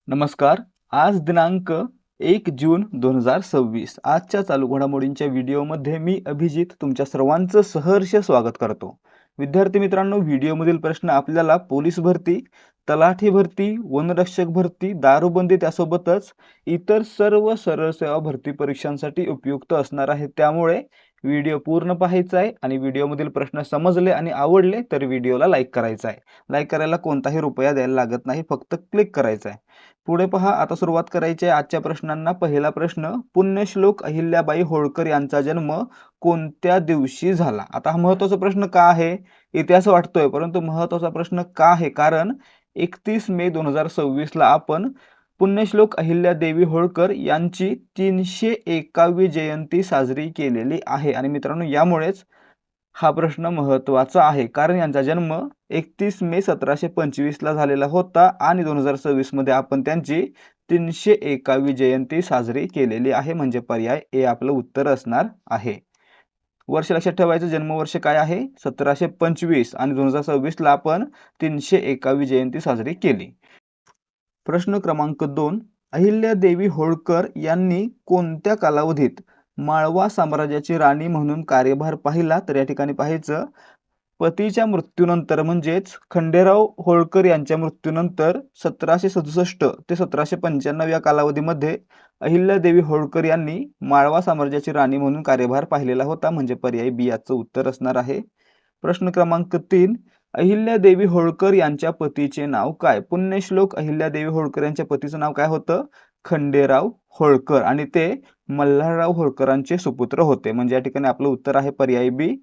नमस्कार. आज दिनांक 1 जून 2026. आजच्या चालू घडामोडींच्या व्हिडिओमध्ये मी अभिजित तुमच्या सर्वांचं सहर्ष स्वागत करतो. विद्यार्थी मित्रांनो, व्हिडिओमधील प्रश्न आपल्याला पोलीस भरती, तलाठी भरती, वनरक्षक भरती, दारूबंदी त्यासोबतच इतर सर्व सरळ सेवा भरती परीक्षांसाठी उपयुक्त असणार आहे. त्यामुळे व्हिडिओ पूर्ण पाहायचा आहे आणि व्हिडिओमधील प्रश्न समजले आणि आवडले तर व्हिडिओला लाईक करायचा आहे. लाईक करायला कोणताही रुपया द्यायला लागत नाही, फक्त क्लिक करायचं आहे. पुढे पहा, आता सुरुवात करायची आहे आजच्या प्रश्नांना. पहिला प्रश्न, पुण्यश्लोक अहिल्याबाई होळकर यांचा जन्म कोणत्या दिवशी झाला? आता हा महत्त्वाचा प्रश्न का आहे? इतिहास वाटतोय, परंतु महत्त्वाचा प्रश्न का आहे? कारण 31 मे 2026 ला आपण पुण्यश्लोक अहिल्यादेवी होळकर यांची 301वी जयंती साजरी केलेली आहे. आणि मित्रांनो, यामुळेच हा प्रश्न महत्त्वाचा आहे, कारण यांचा जन्म 31 मे 1725 ला झालेला होता आणि 2026 मध्ये आपण त्यांची 301वी जयंती साजरी केलेली आहे. म्हणजे पर्याय ए आपलं उत्तर असणार आहे. वर्ष लक्षात ठेवायचं, जन्मवर्ष काय आहे? 1725 आणि 2026 ला आपण 301वी जयंती साजरी केली. प्रश्न क्रमांक 2, अहिल्यादेवी होळकर यांनी कोणत्या कालावधीत माळवा साम्राज्याची राणी म्हणून कार्यभार पाहिला? तर या ठिकाणी पाहायचं, पतीच्या मृत्यूनंतर म्हणजेच खंडेराव होळकर यांच्या मृत्यूनंतर 1767 ते 1795 या कालावधीमध्ये अहिल्यादेवी होळकर यांनी माळवा साम्राज्याची राणी म्हणून कार्यभार पाहिलेला होता. म्हणजे पर्याय बी याचं उत्तर असणार आहे. प्रश्न क्रमांक 3, अहिल्यादेवी होळकर यांच्या पतीचे नाव काय? पुण्यश्लोक अहिल्यादेवी होळकर यांच्या पतीचं नाव काय होतं? खंडेराव होळकर, आणि ते मल्हारराव होळकरांचे सुपुत्र होते. म्हणजे या ठिकाणी आपलं उत्तर आहे पर्याय बी.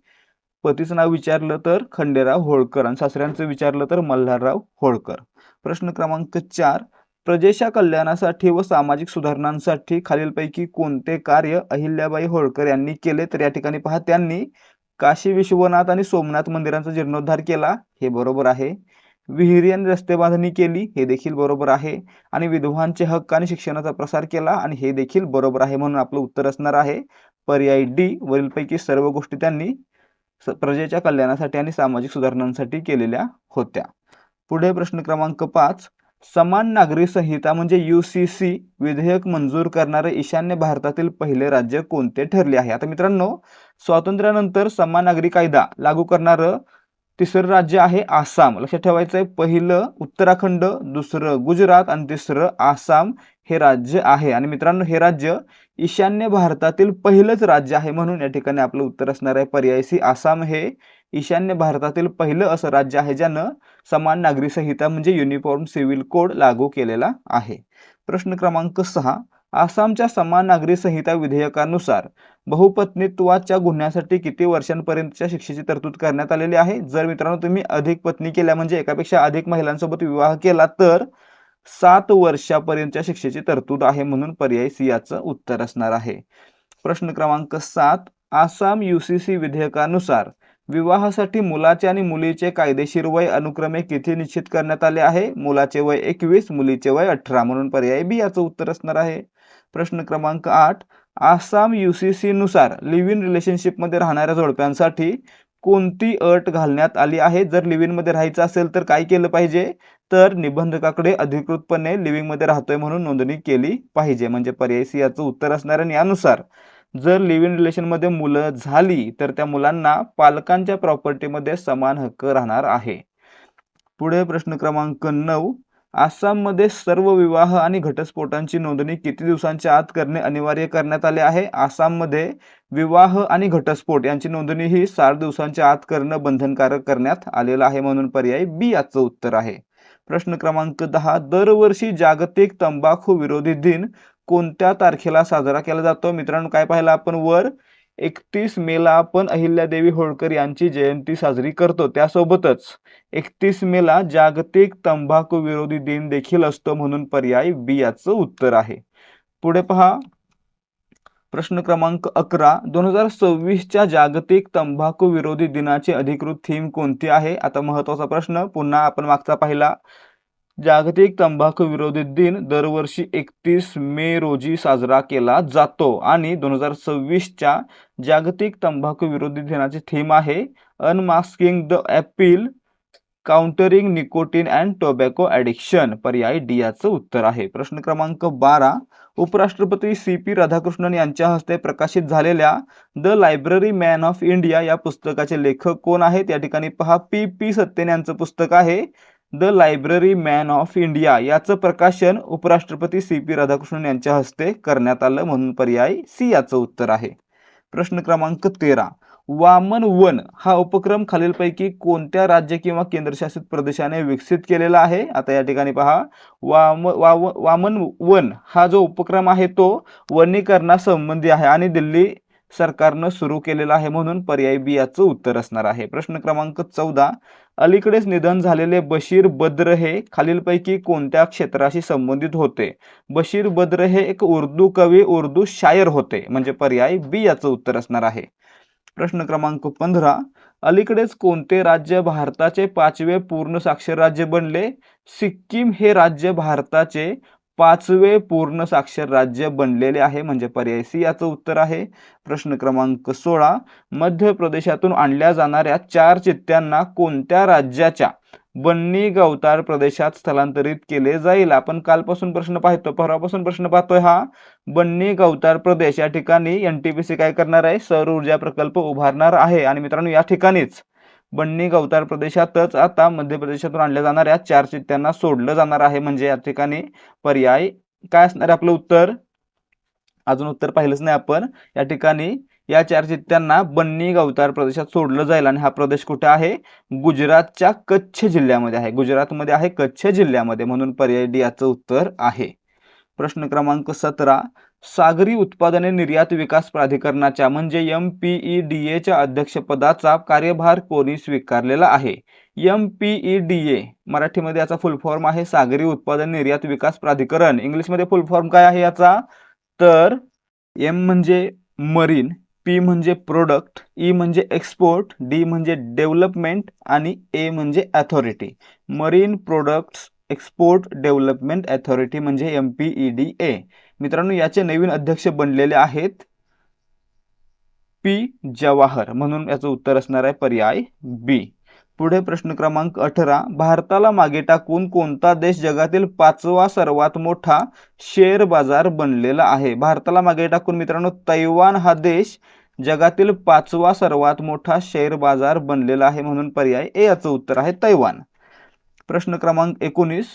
पतीचं नाव विचारलं तर खंडेराव होळकर आणि सासऱ्यांचं विचारलं तर मल्हारराव होळकर. प्रश्न क्रमांक 4, प्रजेच्या कल्याणासाठी व सामाजिक सुधारणांसाठी खालीलपैकी कोणते कार्य अहिल्याबाई होळकर यांनी केले? तर या ठिकाणी पहा, त्यांनी काशी विश्वनाथ आणि सोमनाथ मंदिरांचा जीर्णोद्धार केला, हे बरोबर आहे. विहिरी आणि रस्ते बांधणी केली, हे देखील बरोबर आहे. आणि विधवांचे हक्क आणि शिक्षणाचा प्रसार केला, आणि हे देखील बरोबर आहे. म्हणून आपलं उत्तर असणार आहे पर्याय डी. वरीलपैकी सर्व गोष्टी त्यांनी प्रजेच्या कल्याणासाठी आणि सामाजिक सुधारणांसाठी केलेल्या होत्या. पुढे प्रश्न क्रमांक 5, समान नागरी संहिता म्हणजे UCC विधेयक मंजूर करणारे ईशान्य भारतातील पहिले राज्य कोणते ठरले आहे? आता मित्रांनो, स्वातंत्र्यानंतर समान नागरी कायदा लागू करणारं तिसरं राज्य आहे आसाम. लक्षात ठेवायचं आहे, पहिलं उत्तराखंड, दुसरं गुजरात आणि तिसरं आसाम हे राज्य आहे. आणि मित्रांनो, हे राज्य ईशान्य भारतातील पहिलंच राज्य आहे, म्हणून या ठिकाणी आपलं उत्तर असणार आहे पर्याय सी. आसाम हे ईशान्य भारतातील पहिलं असं राज्य आहे ज्यानं समान नागरी संहिता म्हणजे युनिफॉर्म सिव्हिल कोड लागू केलेला आहे. प्रश्न क्रमांक 6, आसामच्या समान नागरी संहिता विधेयकानुसार बहुपत्नीत्वाच्या गुन्ह्यासाठी किती वर्षांपर्यंतच्या शिक्षेची तरतूद करण्यात आलेली आहे? जर मित्रांनो तुम्ही अधिक पत्नी केल्या म्हणजे एकापेक्षा अधिक महिलांसोबत विवाह केला तर 7 वर्षापर्यंतच्या शिक्षेची तरतूद आहे, म्हणून पर्याय सी याचं उत्तर असणार आहे. प्रश्न क्रमांक 7, आसाम UCC विधेयकानुसार विवाहासाठी मुलाचे आणि मुलीचे कायदेशीर वय अनुक्रमे किती निश्चित करण्यात आले आहे? मुलाचे वय 21, मुलीचे वय 18, म्हणून पर्याय बी याचं उत्तर असणार आहे. प्रश्न क्रमांक 8, आसाम UCC नुसार लिव्ह इन रिलेशनशिपमध्ये राहणाऱ्या जोडप्यांसाठी कोणती अट घालण्यात आली आहे? जर लिव्ह इन मध्ये राहायचं असेल तर काय केलं पाहिजे? तर निबंधकाकडे अधिकृतपणे लिव्हिंग मध्ये राहतोय म्हणून नोंदणी केली पाहिजे. म्हणजे पर्याय सी याचं उत्तर असणार आहे. आणि यानुसार जर लिव्ह इन रिलेशन मध्ये मुलं झाली तर त्या मुलांना पालकांच्या प्रॉपर्टीमध्ये समान हक्क राहणार आहे. पुढे प्रश्न क्रमांक 9, आसाममध्ये सर्व विवाह आणि घटस्फोटांची नोंदणी किती दिवसांच्या आत करणे अनिवार्य करण्यात आले आहे? आसाममध्ये विवाह आणि घटस्फोट यांची नोंदणी ही 7 दिवसांच्या आत करणं बंधनकारक करण्यात आलेलं आहे, म्हणून पर्याय बी याचं उत्तर आहे. प्रश्न क्रमांक 10, दरवर्षी जागतिक तंबाखू विरोधी दिन कोणत्या तारखेला साजरा केला जातो? मित्रांनो, काय पाहिलं आपण वर, 31 मेला आपण अहिल्यादेवी होळकर यांची जयंती साजरी करतो. त्यासोबतच 31 मेला जागतिक तंबाखू विरोधी दिन देखील असतो, म्हणून पर्याय बी याचं उत्तर आहे. पुढे पहा, प्रश्न क्रमांक 11, 2026च्या जागतिक तंबाखू विरोधी दिनाची अधिकृत थीम कोणती आहे? आता महत्त्वाचा प्रश्न, पुन्हा आपण मागचा पाहिला. जागतिक तंबाखू विरोधी दिन दरवर्षी 31 मे रोजी साजरा केला जातो आणि 2026च्या जागतिक तंबाखू विरोधी दिनाची थीम आहे unmasking the appeal countering nicotine and tobacco addiction, पर्याय डी याचं उत्तर आहे. प्रश्न क्रमांक 12, उपराष्ट्रपती CP राधाकृष्णन यांच्या हस्ते प्रकाशित झालेल्या the library man of India या पुस्तकाचे लेखक कोण आहेत? या ठिकाणी पहा, PP सत्तेन यांचं पुस्तक आहे the library man of India. याचं प्रकाशन उपराष्ट्रपती CP राधाकृष्णन यांच्या हस्ते करण्यात आलं, म्हणून पर्याय सी याचं उत्तर आहे. प्रश्न क्रमांक 13, वामन वन हा उपक्रम खालीलपैकी कोणत्या राज्य किंवा केंद्रशासित प्रदेशाने विकसित केलेला आहे? आता या ठिकाणी पहा, वामन वन हा जो उपक्रम आहे तो वनीकरणासंबंधी आहे आणि दिल्ली सरकारनं सुरू केलेला आहे, म्हणून पर्याय बी याचं उत्तर असणार आहे. प्रश्न क्रमांक 14, अलीकडेच निधन झालेले बशीर बद्र हे खालीलपैकी कोणत्या क्षेत्राशी संबंधित होते? बशीर बद्र हे एक उर्दू कवी, उर्दू शायर होते, म्हणजे पर्याय बी याचं उत्तर असणार आहे. प्रश्न क्रमांक 15, अलीकडेच कोणते राज्य भारताचे 5वे पूर्ण साक्षर राज्य बनले? सिक्कीम हे राज्य भारताचे 5वे पूर्ण साक्षर राज्य बनलेले आहे, म्हणजे पर्याय सी याचं उत्तर आहे. प्रश्न क्रमांक 16, मध्य प्रदेशातून आणल्या जाणाऱ्या 4 चित्त्यांना कोणत्या राज्याच्या बन्नी गवताळ प्रदेशात स्थलांतरित केले जाईल? आपण कालपासून प्रश्न पाहतो, परवापासून प्रश्न पाहतोय हा. बन्नी गवताळ प्रदेश या ठिकाणी NTPC काय करणार आहे? सौर ऊर्जा प्रकल्प उभारणार आहे. आणि मित्रांनो, या ठिकाणीच बन्नी गवताळ प्रदेशातच आता मध्य प्रदेशातून आणल्या जाणाऱ्या 4 चित्त्यांना सोडलं जाणार आहे, म्हणजे या ठिकाणी पर्याय काय असणार आहे आपलं उत्तर? अजून उत्तर पाहिलंच नाही आपण. या ठिकाणी या 4 चित्त्यांना बन्नी गवताळ प्रदेशात सोडलं जाईल आणि हा प्रदेश कुठे आहे? गुजरातच्या कच्छ जिल्ह्यामध्ये आहे. गुजरातमध्ये आहे, कच्छ जिल्ह्यामध्ये, म्हणून पर्याय डी याचं उत्तर आहे. प्रश्न क्रमांक 17, सागरी उत्पादने निर्यात विकास प्राधिकरणाच्या म्हणजे MPEDAच्या अध्यक्षपदाचा कार्यभार कोणी स्वीकारलेला आहे? MPEDA मराठीमध्ये याचा फुल फॉर्म आहे सागरी उत्पादन निर्यात विकास प्राधिकरण. इंग्लिशमध्ये फुल फॉर्म काय आहे याचा? तर M म्हणजे मरीन, P म्हणजे प्रोडक्ट, E म्हणजे एक्सपोर्ट, D म्हणजे डेव्हलपमेंट आणि A म्हणजे authority. Marine products export development authority म्हणजे MPEDA. मित्रांनो, याचे नवीन अध्यक्ष बनलेले आहेत P जवाहर, म्हणून याचं उत्तर असणार आहे पर्याय बी. पुढे प्रश्न क्रमांक 18, भारताला मागे टाकून कोणता देश जगातील 5वा सर्वात मोठा शेअर बाजार बनलेला आहे? भारताला मागे टाकून मित्रांनो तैवान हा देश जगातील 5वा सर्वात मोठा शेअर बाजार बनलेला आहे, म्हणून पर्याय ए याचं उत्तर आहे तैवान. प्रश्न क्रमांक 19,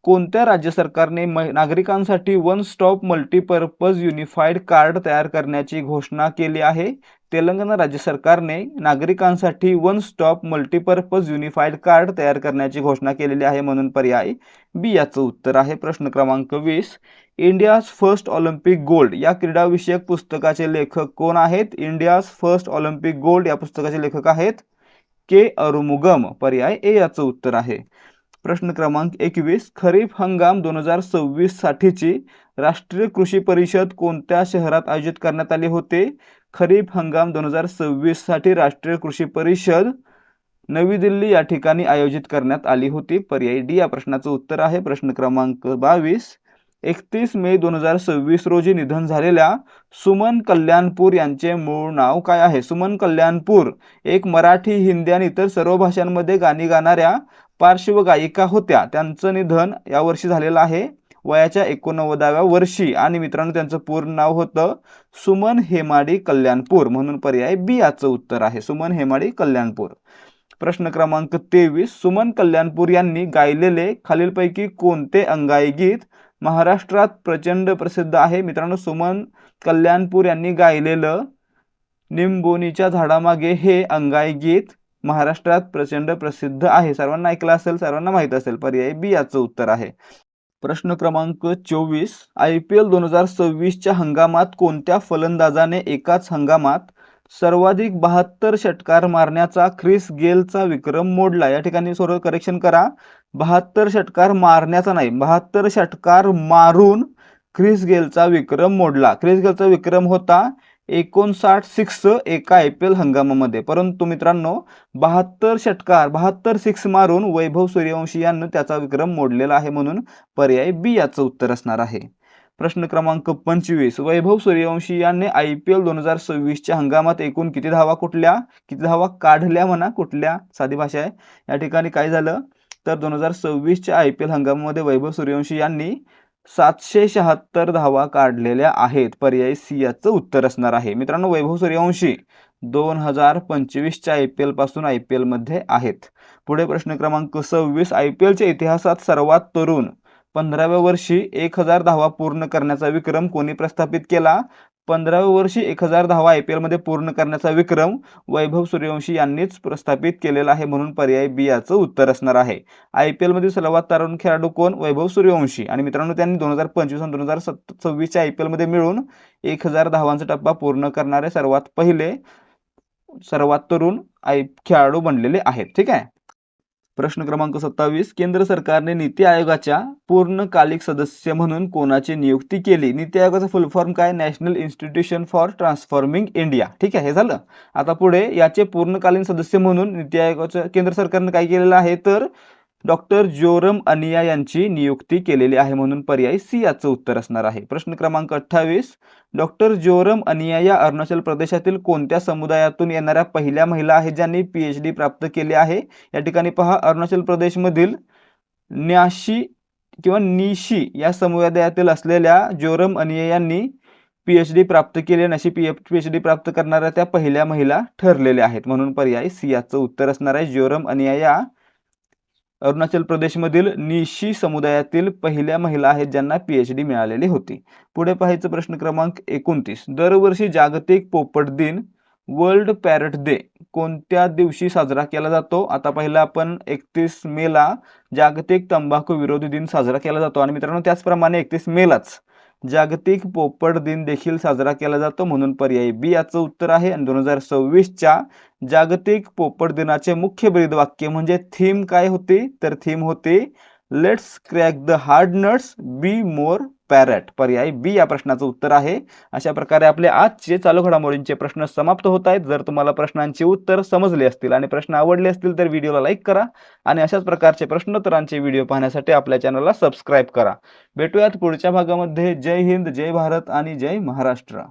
कोणत्या राज्य सरकारने नागरिकांसाठी one stop multipurpose unified card तयार करण्याची घोषणा केली आहे? तेलंगणा राज्य सरकारने नागरिकांसाठी one stop multipurpose unified card तयार करण्याची घोषणा केलेली आहे, म्हणून पर्याय बी याचं उत्तर आहे. प्रश्न क्रमांक 20, इंडियाज फर्स्ट ऑलिम्पिक गोल्ड या क्रीडाविषयक पुस्तकाचे लेखक कोण आहेत? इंडियाज फर्स्ट ऑलिम्पिक गोल्ड या पुस्तकाचे लेखक आहेत के अरुमुगम, पर्याय ए याचं उत्तर आहे. प्रश्न क्रमांक 21, खरीप हंगाम 2026 साठीची राष्ट्रीय कृषी परिषद कोणत्या शहरात आयोजित करण्यात आली होते? खरीप हंगाम 2026 साठी राष्ट्रीय कृषी परिषद नवी दिल्ली या ठिकाणी आयोजित करण्यात आली होती, पर्याय डी या प्रश्नाचं उत्तर आहे. प्रश्न क्रमांक 22, 31 मे 2026 रोजी निधन झालेल्या सुमन कल्याणपूर यांचे मूळ नाव काय आहे? सुमन कल्याणपूर एक मराठी, हिंदी आणि इतर सर्व भाषांमध्ये गाणी गाणाऱ्या पार्श्वगायिका होत्या. त्यांचं निधन यावर्षी झालेलं आहे वयाच्या 89व्या वर्षी आणि मित्रांनो त्यांचं पूर्ण नाव होतं सुमन हेमाडी कल्याणपूर, म्हणून पर्याय बी याचं उत्तर आहे सुमन हेमाडी कल्याणपूर. प्रश्न क्रमांक 23, सुमन कल्याणपूर यांनी गायलेले खालीलपैकी कोणते अंगाई गीत महाराष्ट्रात प्रचंड प्रसिद्ध आहे? मित्रांनो, सुमन कल्याणपूर यांनी गायलेलं निंबोनीच्या झाडामागे हे अंगाई गीत महाराष्ट्रात प्रचंड प्रसिद्ध आहे. सर्वांना ऐकलं असेल, सर्वांना माहित असेल, पर्याय बी याचं उत्तर आहे. प्रश्न क्रमांक 24, IPL 2026च्या हंगामात कोणत्या फलंदाजाने एकाच हंगामात सर्वाधिक 72 षटकार मारण्याचा ख्रिस गेलचा विक्रम मोडला? या ठिकाणी थोडं करेक्शन करा, 72 षटकार मारण्याचा नाही, 72 षटकार मारून ख्रिस गेलचा विक्रम मोडला. ख्रिस गेलचा विक्रम होता 59 सिक्स एका IPL हंगामामध्ये, परंतु मित्रांनो 72 सिक्स मारून वैभव सूर्यवंशी यांनी त्याचा विक्रम मोडलेला आहे, म्हणून पर्याय बी याचं उत्तर असणार आहे. प्रश्न क्रमांक 25, वैभव सूर्यवंशी यांनी IPL 2026च्या हंगामात एकूण किती धावा काढल्या म्हणा, कुठल्या, साधी भाषा आहे. या ठिकाणी काय झालं तर 2026च्या IPL हंगामामध्ये वैभव सूर्यवंशी यांनी 776 धावा काढलेल्या आहेत. पर्याय सी याचं उत्तर असणार आहे. मित्रांनो, वैभव सूर्यवंशी 2025च्या IPL पासून IPL मध्ये आहेत. पुढे प्रश्न क्रमांक 26, IPLच्या इतिहासात सर्वात तरुण 15व्या वर्षी 1000 धावा पूर्ण करण्याचा विक्रम कोणी प्रस्थापित केला? 15व्या वर्षी 1000 धावा IPL मध्ये पूर्ण करण्याचा विक्रम वैभव सूर्यवंशी यांनीच प्रस्थापित केलेला आहे, म्हणून पर्याय बी याचं उत्तर असणार आहे. IPL मध्ये सर्वात तरुण खेळाडू कोण? वैभव सूर्यवंशी. आणि मित्रांनो, त्यांनी 2025 आणि 2026च्या IPL मध्ये मिळून 1000 धावांचा टप्पा पूर्ण करणारे सर्वात तरुण खेळाडू बनलेले आहेत. ठीक आहे. प्रश्न क्रमांक 27, केंद्र सरकारने नीती आयोगाच्या पूर्णकालिक सदस्य म्हणून कोणाची नियुक्ती केली? नीती आयोगाचा फुल फॉर्म काय? National institution for transforming India. ठीक आहे, हे झालं. आता पुढे याचे पूर्णकालीन सदस्य म्हणून नीती आयोगाच्या केंद्र सरकारने काय केलेलं आहे तर डॉक्टर जोरम अनिया यांची नियुक्ती केलेली आहे, म्हणून पर्याय सी याचं उत्तर असणार आहे. प्रश्न क्रमांक 28, डॉक्टर जोरम अनिया या अरुणाचल प्रदेशातील कोणत्या समुदायातून येणाऱ्या पहिल्या महिला आहेत ज्यांनी PhD प्राप्त केली आहे? या ठिकाणी पहा, अरुणाचल प्रदेशमधील न्याशी किंवा निशी या समुदायातील असलेल्या जोरम अनिया यांनी PhD प्राप्त केली, अशी PhD प्राप्त करणाऱ्या त्या पहिल्या महिला ठरलेल्या आहेत, म्हणून पर्याय सी याचं उत्तर असणार आहे. जोरम अनिया या अरुणाचल प्रदेशमधील निशी समुदायातील पहिल्या महिला आहेत ज्यांना PhD मिळालेली होती. पुढे पाहायचं प्रश्न क्रमांक 29, दरवर्षी जागतिक पोपट दिन वर्ल्ड पॅरट डे कोणत्या दिवशी साजरा केला जातो? आता पहिला आपण 31 मेला जागतिक तंबाखू विरोधी दिन साजरा केला जातो, आणि मित्रांनो त्याचप्रमाणे 31 मेलाच जागतिक पोपट दिन देखील साजरा केला जातो, म्हणून पर्याय बी याचं उत्तर आहे. आणि 2026च्या जागतिक पोपट दिनाचे मुख्य ब्रीदवाक्य म्हणजे थीम काय होती तर थीम होती let's crack the hard nuts, be more parrot. पर्याय बी या प्रश्नाचं उत्तर आहे. अशा प्रकारे आपले आजचे चालू घडामोडींचे प्रश्न समाप्त होत आहेत. जर तुम्हाला प्रश्नांची उत्तर समजले असतील आणि प्रश्न आवडले असतील तर व्हिडिओला लाईक करा आणि अशाच प्रकारचे प्रश्नोत्तरांचे व्हिडिओ पाहण्यासाठी आपल्या चॅनलला सबस्क्राईब करा. भेटूयात पुढच्या भागामध्ये. जय हिंद, जय भारत आणि जय महाराष्ट्र.